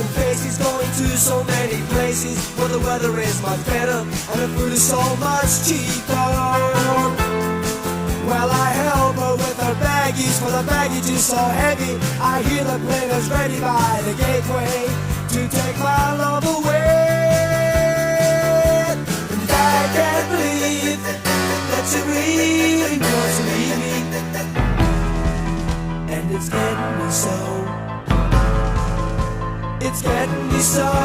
and faces, going to so many places where the weather is much better and the food is so much cheaper. Well, I help her with her baggies, for the baggage is so heavy. I hear the plane is ready by the gateway to take my love away. And I can't believe that you really want to leave me, and it's getting me so. It's getting me so.